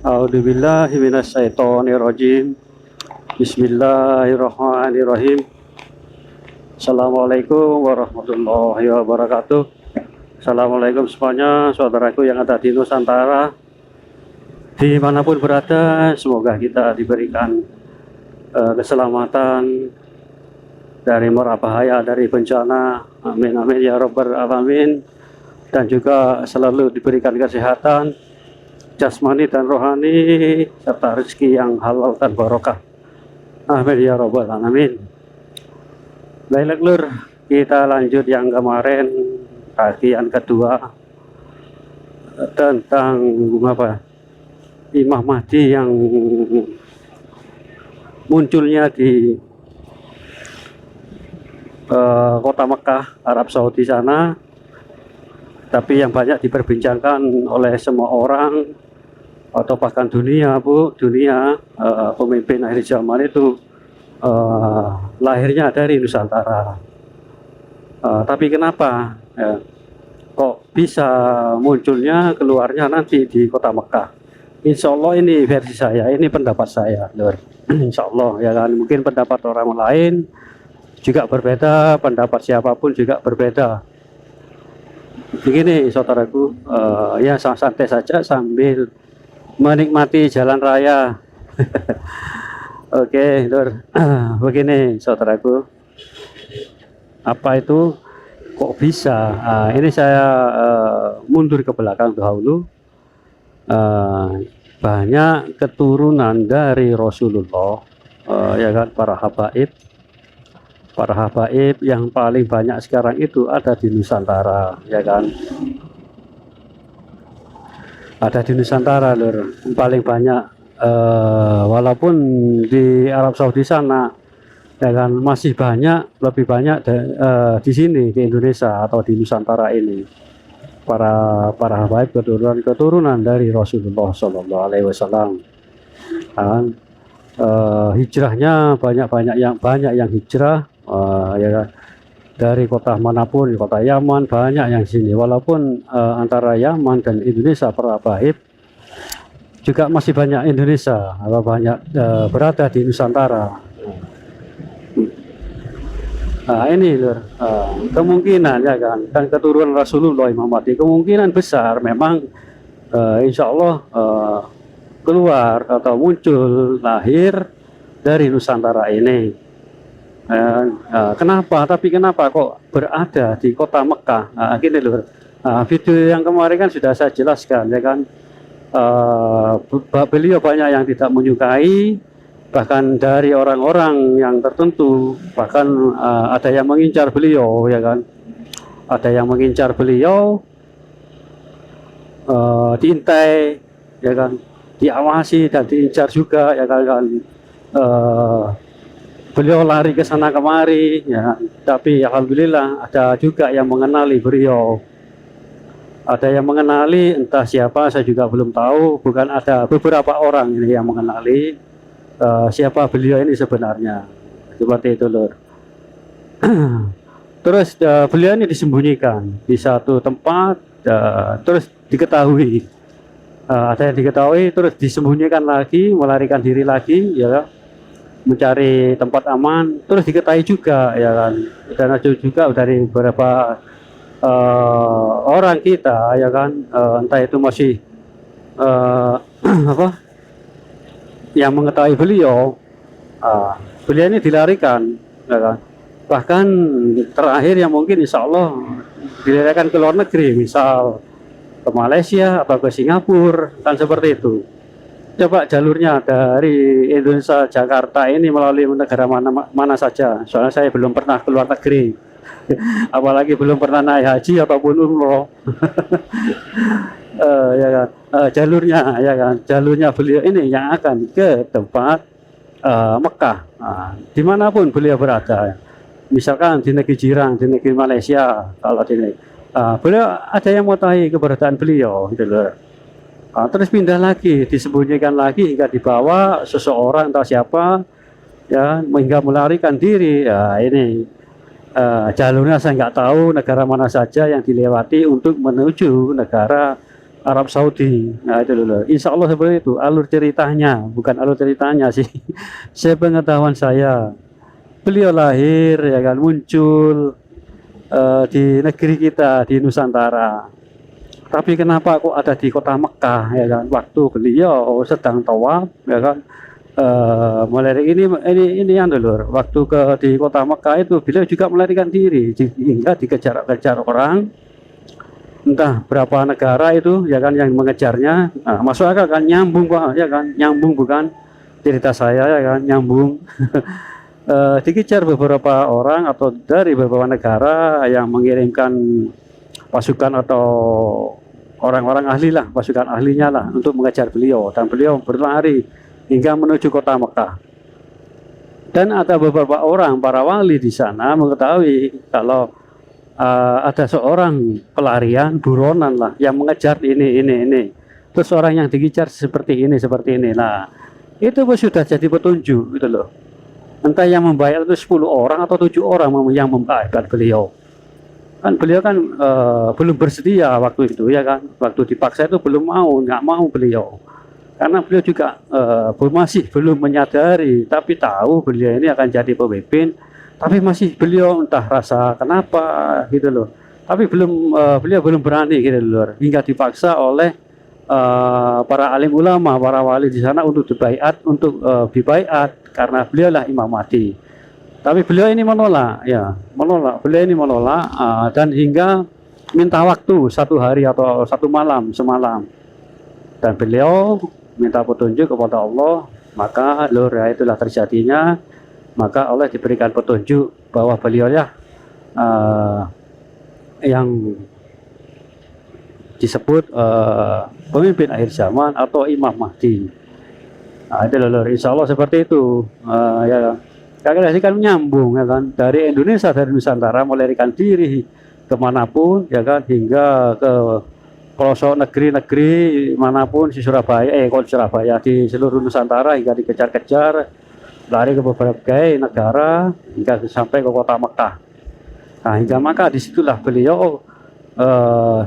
A'udzubillahi minasyaitonirrajim. Bismillahirrahmanirrahim. Assalamualaikum warahmatullahi wabarakatuh. Assalamualaikum semuanya, saudaraku yang ada di Nusantara, dimanapun berada. Semoga kita diberikan keselamatan dari mara bahaya, dari bencana. Amin amin ya rabbal alamin. Dan juga selalu diberikan kesehatan jasmani dan rohani, serta rezeki yang halal dan barokah. Amin ya rabbal alamin. Baiklah lur, kita lanjut yang kemarin, bagian kedua tentang apa? Imam Mahdi yang munculnya di kota Mekah, Arab Saudi sana. Tapi yang banyak diperbincangkan oleh semua orang atau bahkan dunia, pemimpin akhir zaman itu lahirnya dari Nusantara. Tapi kenapa kok bisa munculnya, keluarnya nanti di kota Mekah? Insya Allah ini versi saya, ini pendapat saya, lur. Insya Allah ya kan, mungkin pendapat orang lain juga berbeda, pendapat siapapun juga berbeda. Begini saudaraku, ya santai saja sambil menikmati jalan raya. Oke, lur. Begini saudaraku, apa itu kok bisa? Ini saya mundur ke belakang dahulu. Banyak keturunan dari Rasulullah, ya kan, para habaib yang paling banyak sekarang itu ada di Nusantara, ya kan, ada di Nusantara lur, paling banyak. Walaupun di Arab Saudi sana, ya kan, masih banyak, lebih banyak di sini di Indonesia atau di Nusantara ini para habaib keturunan dari Rasulullah Shallallahu Alaihi Wasallam. Kan, hijrahnya banyak yang hijrah, ya kan, dari kota manapun, kota Yaman banyak yang sini. Walaupun antara Yaman dan Indonesia para habaib juga masih banyak Indonesia atau banyak berada di Nusantara. Nah ini lur, kemungkinan ya kan keturunan Rasulullah Imam Mahdi kemungkinan besar memang insya Allah keluar atau muncul, lahir dari Nusantara ini. Kenapa? Tapi kenapa kok berada di kota Mekah? Gini lur, video yang kemarin kan sudah saya jelaskan, ya kan. Beliau banyak yang tidak menyukai, bahkan dari orang-orang yang tertentu, bahkan ada yang mengincar beliau, ya kan. Ada yang mengincar beliau, diintai, ya kan, diawasi dan diincar juga, ya kan. Beliau lari ke sana kemari, ya. Tapi alhamdulillah ada juga yang mengenali beliau. Ada yang mengenali, entah siapa saya juga belum tahu. Bukan, ada beberapa orang ini yang mengenali siapa beliau ini sebenarnya. Seperti itu lur. Terus beliau ini disembunyikan di satu tempat, terus diketahui. Ada yang diketahui, terus disembunyikan lagi, melarikan diri lagi, ya, mencari tempat aman, terus diketahui juga, ya kan, dan ada juga dari beberapa orang kita, ya kan, entah itu masih apa yang mengetahui beliau, beliau ini dilarikan, ya kan, bahkan terakhir yang mungkin insya Allah dilarikan ke luar negeri, misal ke Malaysia atau ke Singapura, kan seperti itu. Coba jalurnya dari Indonesia Jakarta ini melalui negara mana saja. Soalnya saya belum pernah keluar negeri, apalagi belum pernah naik haji ataupun umroh. Ya kan, jalurnya, ya kan, jalurnya beliau ini yang akan ke tempat Mekah, dimanapun beliau berada. Misalkan di negeri jiran, di negeri Malaysia, kalau di beliau ada yang mengetahui keberadaan beliau, gitu loh. Terus pindah lagi, disembunyikan lagi hingga dibawa seseorang entah siapa, ya, hingga melarikan diri. Ya ini jalurnya saya nggak tahu negara mana saja yang dilewati untuk menuju negara Arab Saudi. Nah itu loh. Insya Allah seperti itu alur ceritanya, bukan alur ceritanya sih. Sepengetahuan saya, beliau lahir ya kan muncul di negeri kita di Nusantara. Tapi kenapa kok ada di kota Mekah ya kan? Waktu beliau sedang tawaf ya kan. Melarikan ini yang dulu. Waktu di kota Mekah itu beliau juga melarikan diri hingga dikejar-kejar orang. Entah berapa negara itu ya kan yang mengejarnya. Nah, masuk akal kan nyambung Pak ya kan? Nyambung bukan cerita saya ya kan nyambung. Dikejar beberapa orang atau dari beberapa negara yang mengirimkan pasukan atau orang-orang ahli lah, pasukan ahlinya lah untuk mengejar beliau dan beliau berlari hingga menuju kota Mekah. Dan ada beberapa orang para wali di sana mengetahui kalau ada seorang pelarian buronan lah yang mengejar ini. Terus orang yang dikejar seperti ini. Nah, itu sudah jadi petunjuk gitu loh. Entah yang membayar itu 10 orang atau 7 orang yang membayar beliau. Kan beliau kan belum bersedia waktu itu ya kan, waktu dipaksa itu nggak mau beliau, karena beliau juga masih belum menyadari, tapi tahu beliau ini akan jadi pemimpin, tapi masih beliau entah rasa kenapa gitu loh, tapi beliau belum berani gitu loh, hingga dipaksa oleh para alim ulama, para wali di sana untuk dibaiat karena beliau lah Imam Mahdi. Tapi beliau ini menolak, beliau ini menolak dan hingga minta waktu 1 hari atau 1 malam semalam. Dan beliau minta petunjuk kepada Allah, maka itulah terjadinya. Maka Allah diberikan petunjuk bahwa beliau yang disebut pemimpin akhir zaman atau Imam Mahdi. Nah, itu insya Allah seperti itu. Ya. Kakek kan nyambung ya kan dari Indonesia, dari Nusantara melarikan diri kemanapun ya kan hingga ke pelosok negeri-negeri manapun di Surabaya di seluruh Nusantara hingga dikejar-kejar lari ke beberapa negara hingga sampai ke kota Mekah. Nah hingga maka disitulah beliau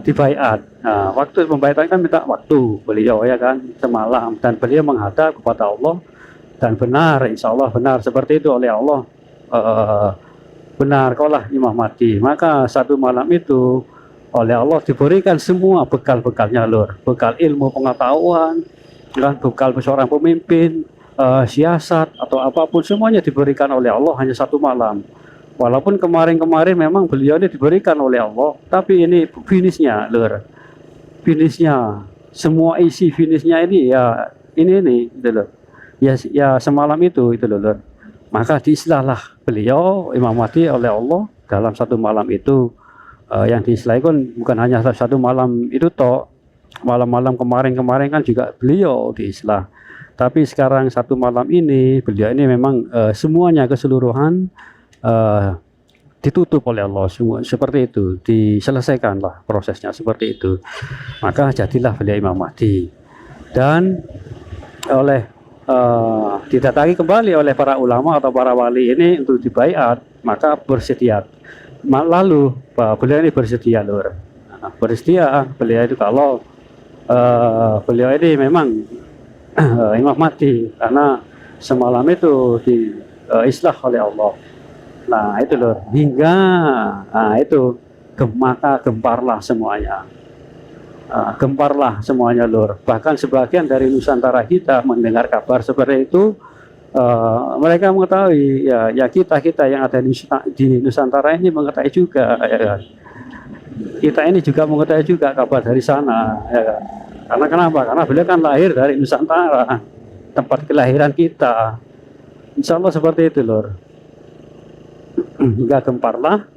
dibaiat. Nah, waktu pembaiatan kan minta waktu beliau ya kan semalam dan beliau menghadap kepada Allah. Dan benar, insya Allah benar seperti itu oleh Allah, benar kaulah Imam Mahdi. Maka 1 malam itu oleh Allah diberikan semua bekal-bekalnya bekal ilmu pengetahuan, dan bekal seorang pemimpin, siasat atau apapun semuanya diberikan oleh Allah hanya 1 malam. Walaupun kemarin-kemarin memang beliau ini diberikan oleh Allah, tapi ini finishnya finishnya semua isi finishnya ini ya ini ya semalam itu loh. Maka diistilahlah beliau Imam Mahdi oleh Allah dalam 1 malam itu. Yang diistilahi kan bukan hanya 1 malam itu toh, malam-malam kemarin kan juga beliau diistilah. Tapi sekarang 1 malam ini beliau ini memang semuanya keseluruhan ditutup oleh Allah semua seperti itu, diselesaikanlah prosesnya seperti itu. Maka jadilah beliau Imam Mahdi dan oleh didatangi kembali oleh para ulama atau para wali ini untuk dibaiat, maka bersedia. Lalu beliau ini bersedia bersedia beliau itu kalau beliau ini memang Imam Mahdi karena semalam itu islah oleh Allah. Nah itu hingga itu maka gemparlah semuanya. Gemparlah semuanya bahkan sebagian dari Nusantara kita mendengar kabar seperti itu, mereka mengetahui ya kita yang ada di Nusantara ini mengetahui juga ya kan? Kita ini juga mengetahui juga kabar dari sana ya kan? Karena kenapa? Karena beliau kan lahir dari Nusantara, tempat kelahiran kita. Insya Allah seperti itu hingga gemparlah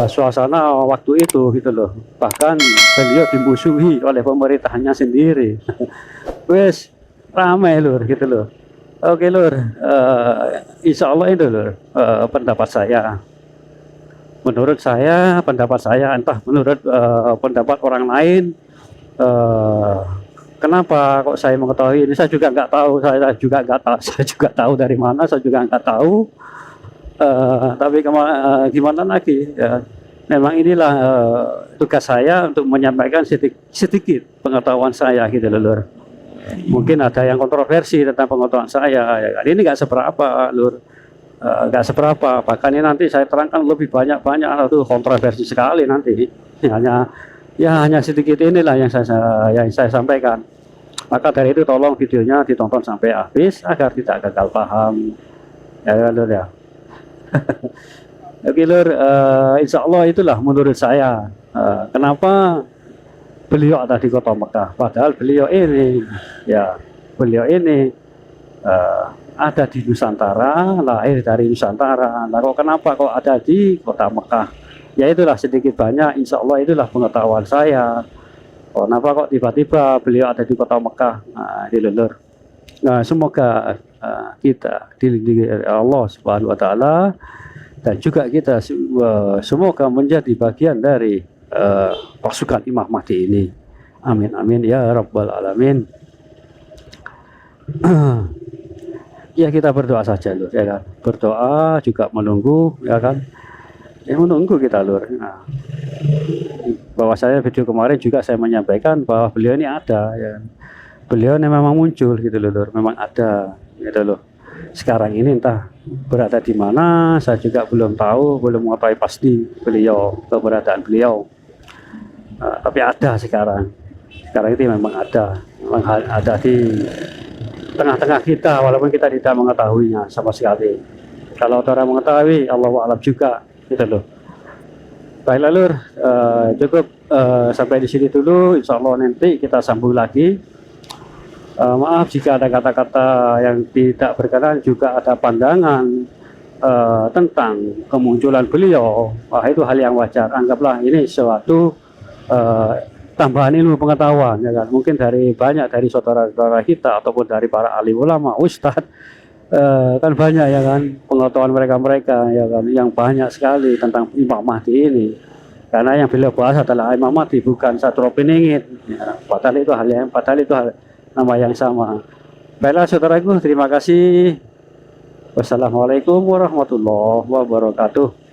suasana waktu itu gitu bahkan beliau dimusuhi oleh pemerintahnya sendiri. Wes ramai gitu oke insya Allah itu pendapat saya, pendapat saya entah menurut pendapat orang lain. Kenapa kok saya mengetahui ini, saya juga nggak tahu, saya juga tahu dari mana, saya juga nggak tahu. Tapi gimana lagi ya, memang inilah tugas saya untuk menyampaikan sedikit pengetahuan saya gitu loh Lur. Mungkin ada yang kontroversi tentang pengetahuan saya ya kan. Ini nggak seberapa Lur. Nggak seberapa, bahkan ini nanti saya terangkan lebih banyak itu kontroversi sekali nanti. Hanya sedikit inilah yang saya sampaikan. Maka dari itu tolong videonya ditonton sampai habis agar tidak gagal paham ya Lur ya. Oke Lur, insya Allah itulah menurut saya kenapa beliau ada di kota Mekah, padahal beliau ini ada di Nusantara, lahir dari Nusantara. Nah, kenapa kok ada di kota Mekah? Ya itulah sedikit banyak, insya Allah itulah pengetahuan saya. Kenapa kok tiba-tiba beliau ada di kota Mekah? Nah, di Lur. Nah, semoga kita dilindungi oleh Allah Subhanahu Wa Taala dan juga kita semoga menjadi bagian dari pasukan Imam Mahdi ini. Amin amin ya rabbal alamin. Ya kita berdoa saja Lur ya kan. Berdoa juga menunggu ya kan. Ya menunggu kita Lur. Nah, bahwa saya video kemarin juga saya menyampaikan bahwa beliau ini ada ya. Beliau ini memang muncul gitu loh Lur, memang ada gitu loh. Sekarang ini entah berada di mana saya juga belum tahu, belum mengetahui pasti keberadaan beliau. Tapi ada sekarang itu memang ada di tengah-tengah kita walaupun kita tidak mengetahuinya sama sekali. Kalau orang mengetahui, Allahu a'lam juga gitu loh. Baiklah Lur, cukup sampai di sini dulu. Insya Allah nanti kita sambung lagi. Maaf jika ada kata-kata yang tidak berkenan, juga ada pandangan tentang kemunculan beliau. Itu hal yang wajar. Anggaplah ini suatu tambahan ilmu pengetahuan ya kan, mungkin dari saudara-saudara kita ataupun dari para alim ulama, ustadz kan banyak ya kan pengetahuan mereka ya kan yang banyak sekali tentang Imam Mahdi ini, karena yang beliau bahas adalah Imam Mahdi, bukan Sadro Piningit ya, padahal itu nama yang sama. Baiklah saudaraku, terima kasih. Wassalamualaikum warahmatullahi wabarakatuh.